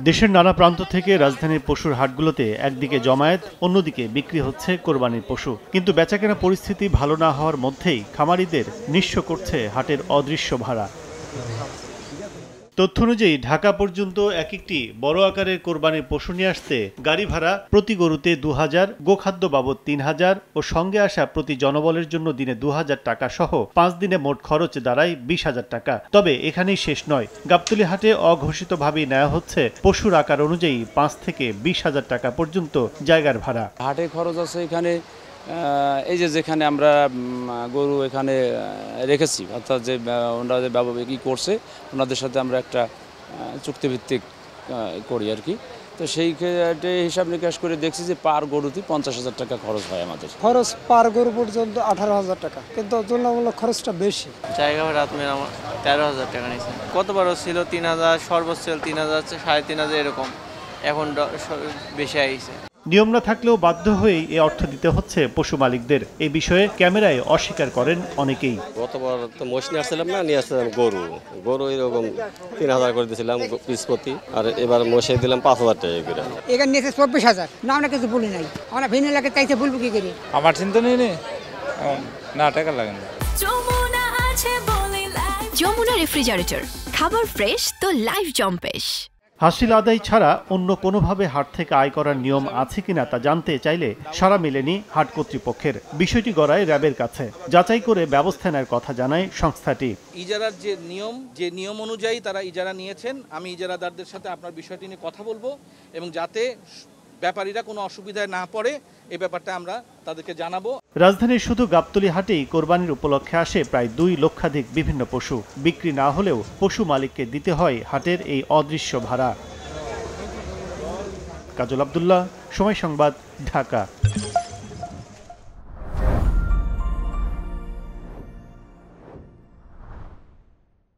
দেশের নানা প্রান্ত থেকে রাজধানীর পশুর হাটগুলোতে একদিকে জমায়েত, অন্যদিকে বিক্রি হচ্ছে কোরবানির পশু। কিন্তু বেচাকেনা পরিস্থিতি ভালো না হওয়ার মধ্যেই খামারিদের নিঃস্ব করছে হাটের অদৃশ্য ভাড়া। তথ্য অনুযায়ী ঢাকা পর্যন্ত এক একটি বড় আকারের কোরবানির পশু নিয়ে আসতে গাড়ি ভাড়া প্রতি গরুতে ২০০০, গোখাদ্য বাবদ ৩০০০ ও সঙ্গে আসা প্রতি জনবলের জন্য দিনে ২০০০ টাকা সহ ৫ দিনে মোট খরচ দাঁড়ায় ২০,০০০ টাকা। তবে এখানেই শেষ নয়, গাবতলী হাটে অঘোষিতভাবেই নেওয়া হচ্ছে পশুর আকার অনুযায়ী ৫ থেকে ২০,০০০ টাকা পর্যন্ত জায়গার ভাড়া। হাটে খরচ আছে এখানে, এই যেখানে আমরা গরু এখানে রেখেছি, অর্থাৎ যে ওনারা যে ব্যবসায়ী করছে ওনাদের সাথে আমরা একটা চুক্তিভিত্তিক করি আর কি। তো সেই হিসাব নিকাশ করে দেখছি যে পার গরুতে ৫০,০০০ টাকা খরচ হয় আমাদের। খরচ পার গরু পর্যন্ত ১৮,০০০ টাকা, কিন্তু তুলনামূলক খরচটা বেশি। জায়গা ভাড়া আপনার ১৩,০০০ টাকা নিয়েছে। কতবারও ছিল ৩০০০, সর্বোচ্চ ৩০০০, ৩৫০০ এরকম, এখন বেশি আইছে। নিয়ম না থাকলেও বাধ্য হয়েই এ অর্থ দিতে হচ্ছে পশু মালিকদের। এই বিষয়ে ক্যামেরায় অস্বীকার করেন অনেকেই। গতবার তো মোষ নিয়ে আসছিলাম না, নিয়ে আসছিলাম গরু এরকম ৩০০০ করে দিয়েছিলাম পিস প্রতি, আর এবার মোষে দিলাম ৫০০০ টাকা করে। এখানে নিয়েছে ২৪,০০০, না আমরা কিছু বলি নাই, আমরা ভিন্ন লাগে তাইতে বলবো কি করি। আমার চিন্তা নেই না, টাকা লাগে না। যমুনা রেফ্রিজারেটর, খাবার ফ্রেশ তো লাইফ জম্পেশ। হাসিল আদায় ছাড়া অন্য কোনোভাবে হাট থেকে আয় করার নিয়ম আছে কিনা তা জানতে চাইলে সাড়া মেলেনি হাট কর্তৃপক্ষের। বিষয়টি গড়ায় র্যাবের কাছে, যাচাই করে ব্যবস্থা নেওয়ার কথা জানায় সংস্থাটি। ইজারার যে নিয়ম অনুযায়ী তারা ইজারা নিয়েছেন, আমি ইজারাদারদের সাথে আপনার বিষয়টি নিয়ে কথা বলবো এবং যাতে ব্যাপারীরা কোনো অসুবিধায় না পড়ে এই ব্যাপারটা আমরা তাদেরকে জানাবো। রাজধানীর শুধু গাবতলী হাটেই কোরবানির উপলক্ষে আসে প্রায় ২ লক্ষাধিক বিভিন্ন পশু। বিক্রি না হলেও পশু মালিককে দিতে হয় হাটের এই অদৃশ্য ভাড়া। কাজল আব্দুল্লাহ, সময় সংবাদ, ঢাকা।